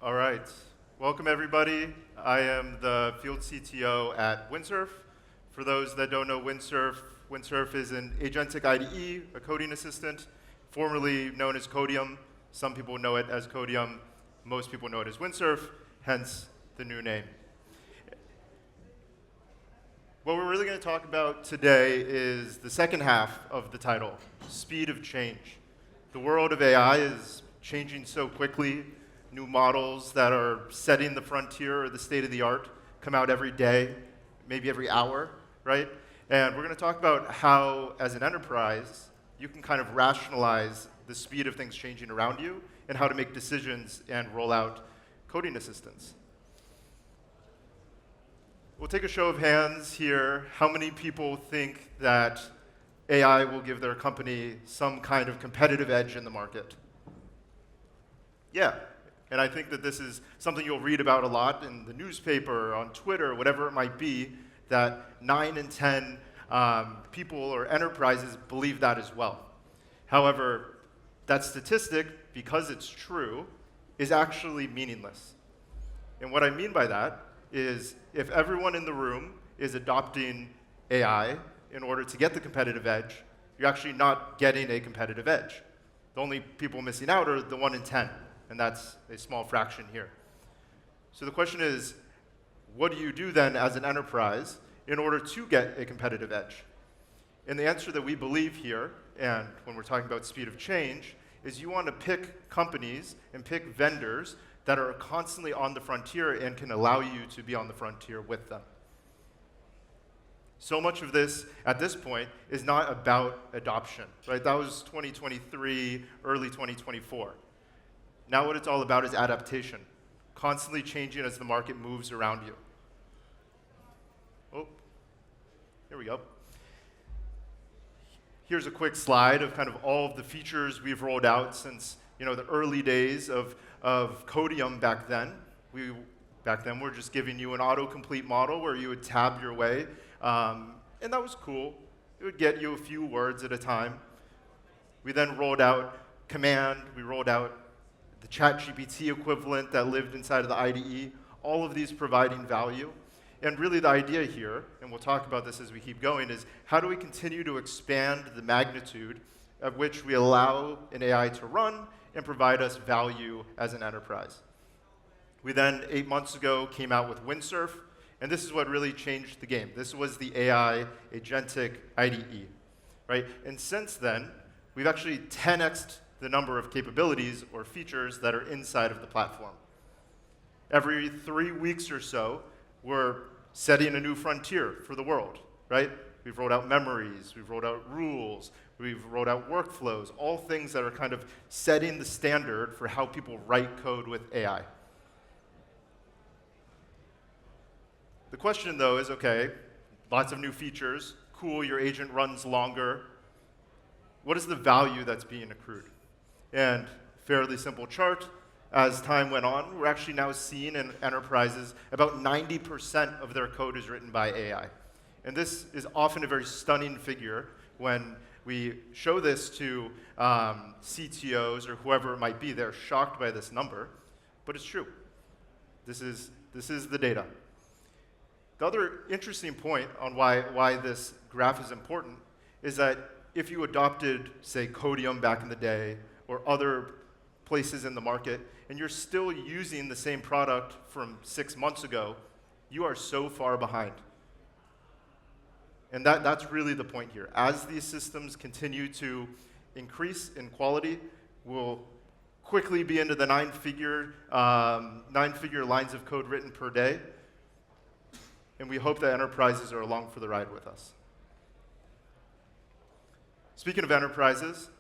All right. Welcome, everybody. I am the field CTO at Windsurf. For those that don't know Windsurf, Windsurf is an agentic IDE, a coding assistant, formerly known as Codium. Some people know it as Codium. Most people know it as Windsurf, hence the new name. What we're really going to talk about today is the second half of the title, speed of change. The world of AI is changing so quickly. New models that are setting the frontier or the state of the art come out every day, maybe every hour, right? And we're going to talk about how, as an enterprise, you can kind of rationalize the speed of things changing around you and how to make decisions and roll out coding assistants. We'll take a show of hands here. How many people think that AI will give their company some kind of competitive edge in the market? Yeah. And I think that this is something you'll read about a lot in the newspaper, on Twitter, whatever it might be, that 9 in 10 people or enterprises believe that as well. However, that statistic, because it's true, is actually meaningless. And what I mean by that is if everyone in the room is adopting AI in order to get the competitive edge, you're actually not getting a competitive edge. The only people missing out are the 1 in 10. And that's a small fraction here. So the question is, what do you do then as an enterprise in order to get a competitive edge? And the answer that we believe here, and when we're talking about speed of change, is you want to pick companies and pick vendors that are constantly on the frontier and can allow you to be on the frontier with them. So much of this, at this point, is not about adoption, right? That was 2023, early 2024. Now what it's all about is adaptation, constantly changing as the market moves around you. Oh, here we go. Here's a quick slide of kind of all of the features we've rolled out since the early days of Codium back then. Back then, we're just giving you an autocomplete model where you would tab your way, and that was cool. It would get you a few words at a time. We then rolled out Command. We rolled out the ChatGPT equivalent that lived inside of the IDE, all of these providing value. And really the idea here, and we'll talk about this as we keep going, is how do we continue to expand the magnitude at which we allow an AI to run and provide us value as an enterprise. We then, 8 months ago, came out with Windsurf, and this is what really changed the game. This was the AI agentic IDE, right? And since then, we've actually 10x'd the number of capabilities or features that are inside of the platform. Every 3 weeks or so, we're setting a new frontier for the world, right? We've rolled out memories, we've rolled out rules, we've rolled out workflows, all things that are kind of setting the standard for how people write code with AI. The question, though, is, okay, lots of new features, cool, your agent runs longer. What is the value that's being accrued? And fairly simple chart, as time went on, we're actually now seeing in enterprises about 90% of their code is written by AI. And this is often a very stunning figure when we show this to CTOs or whoever it might be. They're shocked by this number, but it's true. This is the data. The other interesting point on why this graph is important is that if you adopted, say, Codium back in the day, or other places in the market, and you're still using the same product from 6 months ago, you are so far behind. And that's really the point here. As these systems continue to increase in quality, we'll quickly be into the nine-figure lines of code written per day, and we hope that enterprises are along for the ride with us. Speaking of enterprises,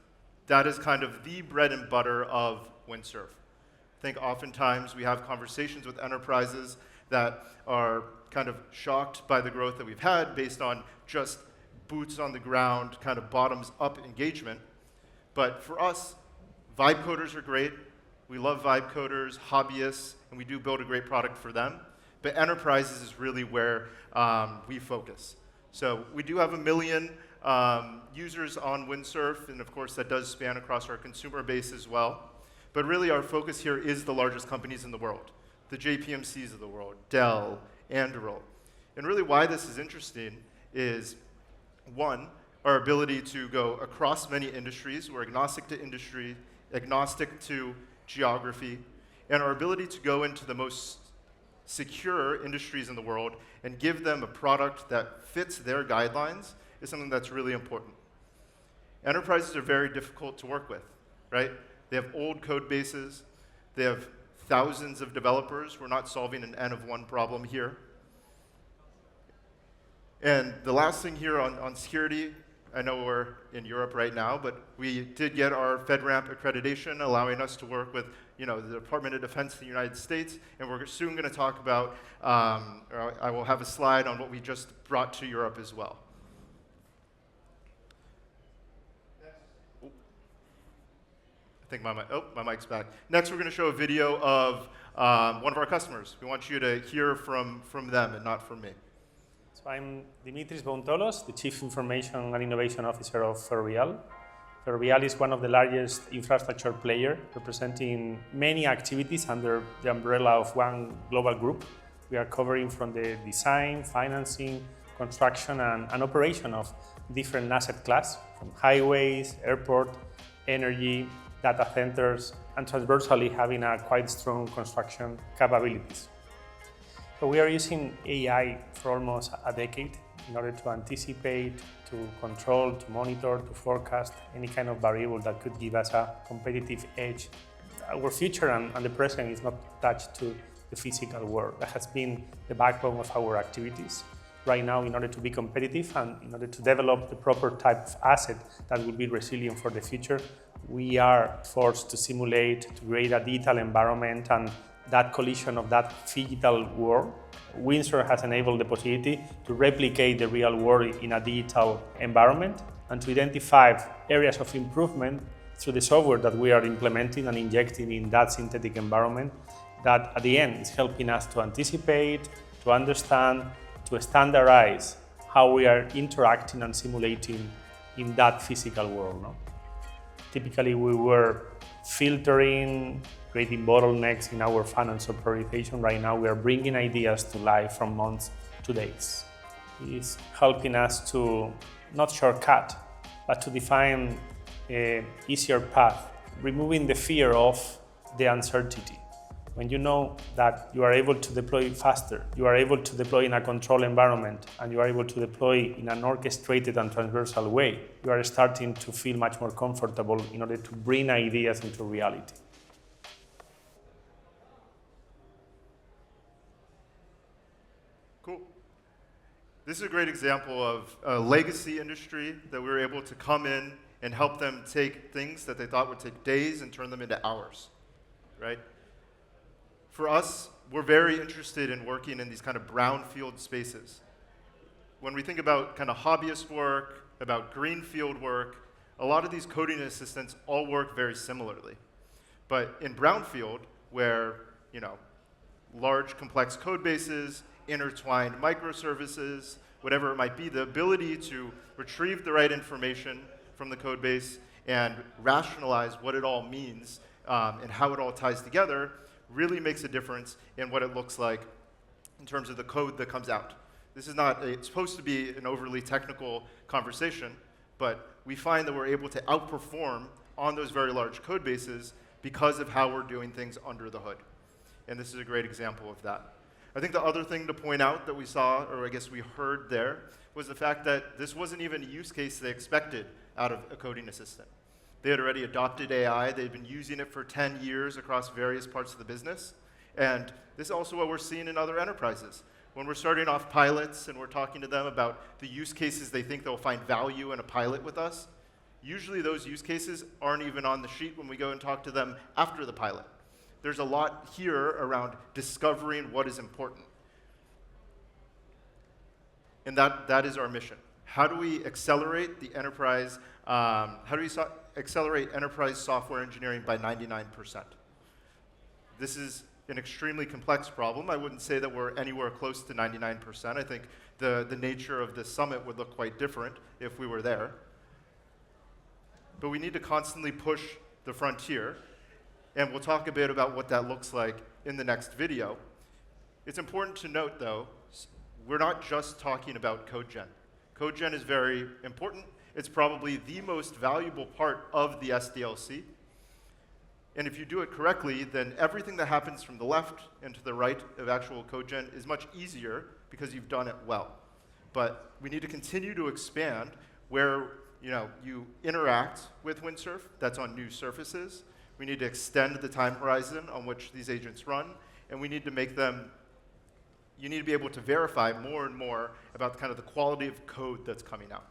that is kind of the bread and butter of Windsurf. I think oftentimes we have conversations with enterprises that are kind of shocked by the growth that we've had based on just boots on the ground, kind of bottoms-up engagement. But for us, vibe coders are great. We love vibe coders, hobbyists, and we do build a great product for them. But enterprises is really where we focus. So we do have 1 million users on Windsurf, and of course that does span across our consumer base as well. But really, our focus here is the largest companies in the world, the JPMCs of the world, Dell, Anduril. And really why this is interesting is, one, our ability to go across many industries. We're agnostic to industry, agnostic to geography, and our ability to go into the most secure industries in the world and give them a product that fits their guidelines is something that's really important. Enterprises are very difficult to work with, right? They have old code bases. They have thousands of developers. We're not solving an N of 1 problem here. And the last thing here on security, I know we're in Europe right now, but we did get our FedRAMP accreditation, allowing us to work with the Department of Defense of the United States, and we're soon going to talk about, or I will have a slide on what we just brought to Europe as well. I think my mic's back. Next, we're going to show a video of one of our customers. We want you to hear from them and not from me. So I'm Dimitris Bountolos, the Chief Information and Innovation Officer of Ferrovial. Ferrovial is one of the largest infrastructure players, representing many activities under the umbrella of one global group. We are covering from the design, financing, construction, and operation of different asset class, from highways, airport, energy, data centers, and transversally having a quite strong construction capabilities. So we are using AI for almost a decade in order to anticipate, to control, to monitor, to forecast any kind of variable that could give us a competitive edge. Our future and the present is not attached to the physical world. That has been the backbone of our activities. Right now, in order to be competitive and in order to develop the proper type of asset that will be resilient for the future, we are forced to simulate, to create a digital environment, and that collision of that physical world. Windsurf has enabled the possibility to replicate the real world in a digital environment and to identify areas of improvement through the software that we are implementing and injecting in that synthetic environment that at the end is helping us to anticipate, to understand, to standardize how we are interacting and simulating in that physical world. No? Typically, we were filtering, creating bottlenecks in our finance or prioritization. Right now, we are bringing ideas to life from months to days. It's helping us to not shortcut, but to define an easier path, removing the fear of the uncertainty. When you know that you are able to deploy faster, you are able to deploy in a controlled environment, and you are able to deploy in an orchestrated and transversal way, you are starting to feel much more comfortable in order to bring ideas into reality. Cool. This is a great example of a legacy industry that we were able to come in and help them take things that they thought would take days and turn them into hours, right? For us, we're very interested in working in these kind of brownfield spaces. When we think about kind of hobbyist work, about greenfield work, a lot of these coding assistants all work very similarly. But in brownfield, where large complex code bases, intertwined microservices, whatever it might be, the ability to retrieve the right information from the code base and rationalize what it all means and how it all ties together really makes a difference in what it looks like in terms of the code that comes out. This is not, it's supposed to be an overly technical conversation, but we find that we're able to outperform on those very large code bases because of how we're doing things under the hood. And this is a great example of that. I think the other thing to point out that we saw, or I guess we heard there, was the fact that this wasn't even a use case they expected out of a coding assistant. They had already adopted AI. They'd been using it for 10 years across various parts of the business. And this is also what we're seeing in other enterprises. When we're starting off pilots and we're talking to them about the use cases they think they'll find value in a pilot with us, usually those use cases aren't even on the sheet when we go and talk to them after the pilot. There's a lot here around discovering what is important. And that is our mission. How do we accelerate the enterprise? Accelerate enterprise software engineering by 99%. This is an extremely complex problem. I wouldn't say that we're anywhere close to 99%. I think the nature of this summit would look quite different if we were there. But we need to constantly push the frontier. And we'll talk a bit about what that looks like in the next video. It's important to note, though, we're not just talking about code gen. Code gen is very important. It's probably the most valuable part of the SDLC. And if you do it correctly, then everything that happens from the left and to the right of actual code gen is much easier because you've done it well. But we need to continue to expand where you interact with Windsurf, that's on new surfaces. We need to extend the time horizon on which these agents run, and we need to make them, you need to be able to verify more and more about kind of the quality of code that's coming out.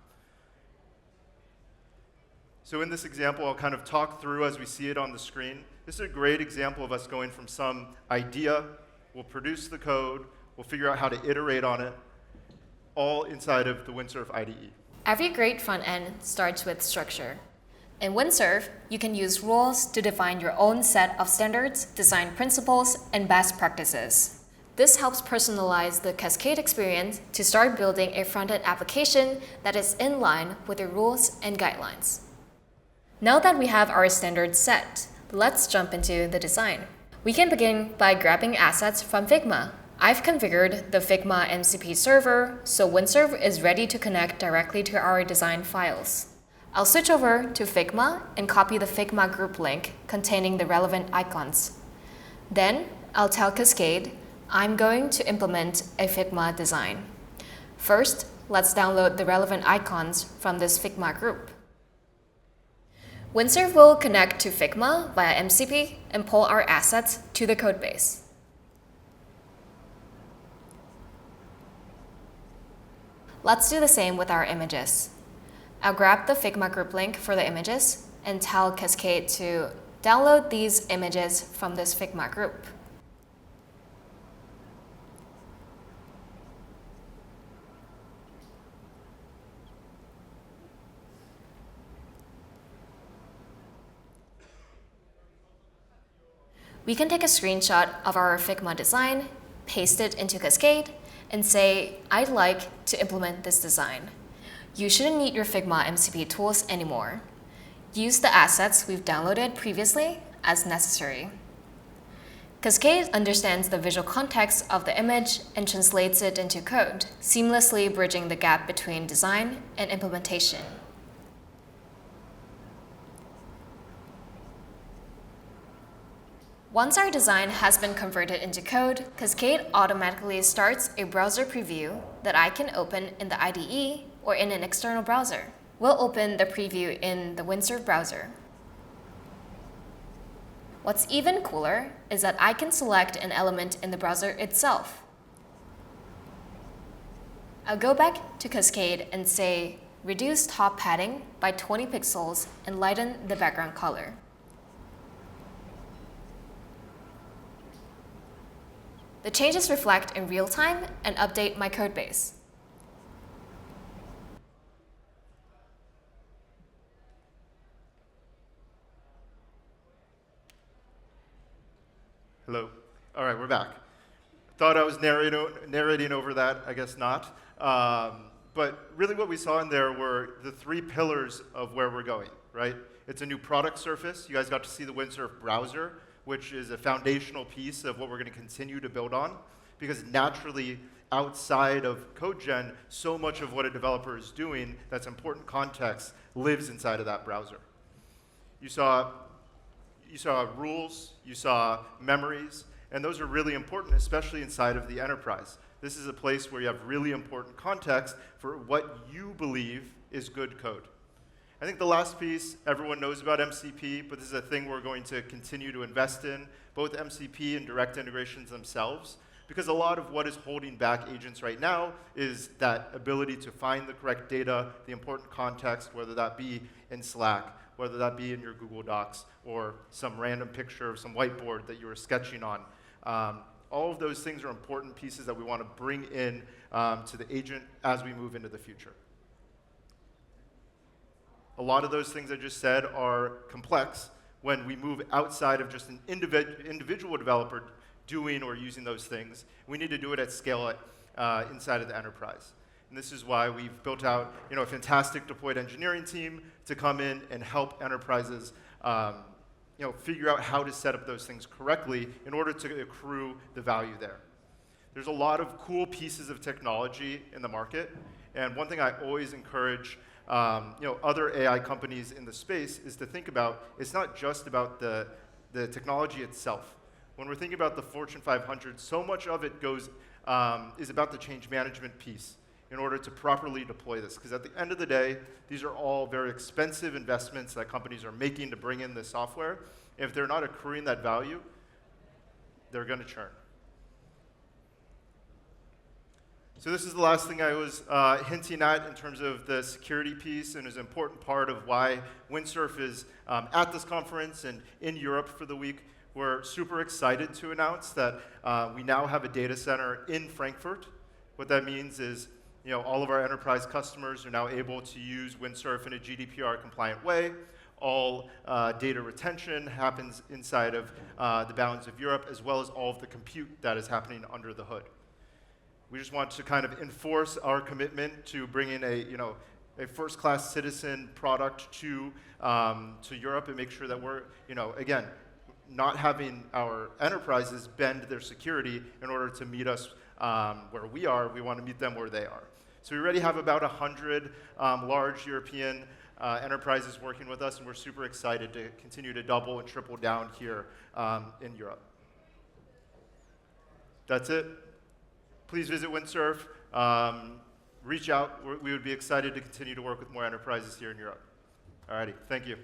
So in this example, I'll kind of talk through as we see it on the screen. This is a great example of us going from some idea, we'll produce the code, we'll figure out how to iterate on it, all inside of the Windsurf IDE. Every great front end starts with structure. In Windsurf, you can use rules to define your own set of standards, design principles, and best practices. This helps personalize the Cascade experience to start building a front-end application that is in line with the rules and guidelines. Now that we have our standards set, let's jump into the design. We can begin by grabbing assets from Figma. I've configured the Figma MCP server, so Windsurf is ready to connect directly to our design files. I'll switch over to Figma and copy the Figma group link containing the relevant icons. Then, I'll tell Cascade I'm going to implement a Figma design. First, let's download the relevant icons from this Figma group. Windsurf will connect to Figma via MCP and pull our assets to the codebase. Let's do the same with our images. I'll grab the Figma group link for the images and tell Cascade to download these images from this Figma group. We can take a screenshot of our Figma design, paste it into Cascade, and say, I'd like to implement this design. You shouldn't need your Figma MCP tools anymore. Use the assets we've downloaded previously as necessary. Cascade understands the visual context of the image and translates it into code, seamlessly bridging the gap between design and implementation. Once our design has been converted into code, Cascade automatically starts a browser preview that I can open in the IDE or in an external browser. We'll open the preview in the Windsurf browser. What's even cooler is that I can select an element in the browser itself. I'll go back to Cascade and say, reduce top padding by 20 pixels and lighten the background color. The changes reflect in real time and update my codebase. Hello. All right, we're back. Thought I was narrating over that, I guess not. But really what we saw in there were the three pillars of where we're going, right? It's a new product surface. You guys got to see the Windsurf browser, which is a foundational piece of what we're going to continue to build on, because naturally, outside of CodeGen, so much of what a developer is doing that's important context lives inside of that browser. You saw rules, you saw memories, and those are really important, especially inside of the enterprise. This is a place where you have really important context for what you believe is good code. I think the last piece, everyone knows about MCP, but this is a thing we're going to continue to invest in, both MCP and direct integrations themselves, because a lot of what is holding back agents right now is that ability to find the correct data, the important context, whether that be in Slack, whether that be in your Google Docs, or some random picture of some whiteboard that you were sketching on. All of those things are important pieces that we want to bring in to the agent as we move into the future. A lot of those things I just said are complex when we move outside of just an individual developer doing or using those things. We need to do it at scale inside of the enterprise. And this is why we've built out a fantastic deployed engineering team to come in and help enterprises figure out how to set up those things correctly in order to accrue the value there. There's a lot of cool pieces of technology in the market, and one thing I always encourage other AI companies in the space is to think about, it's not just about the technology itself. When we're thinking about the Fortune 500, so much of it is about the change management piece in order to properly deploy this. Because at the end of the day, these are all very expensive investments that companies are making to bring in this software. If they're not accruing that value, they're going to churn. So this is the last thing I was hinting at in terms of the security piece, and is an important part of why Windsurf is at this conference and in Europe for the week. We're super excited to announce that we now have a data center in Frankfurt. What that means is all of our enterprise customers are now able to use Windsurf in a GDPR-compliant way. All data retention happens inside of the bounds of Europe, as well as all of the compute that is happening under the hood. We just want to kind of enforce our commitment to bringing a first-class citizen product to Europe and make sure that we're, again, not having our enterprises bend their security in order to meet us where we are. We want to meet them where they are. So we already have about 100 large European enterprises working with us, and we're super excited to continue to double and triple down here in Europe. That's it. Please visit Windsurf. Reach out. We would be excited to continue to work with more enterprises here in Europe. Alrighty, thank you.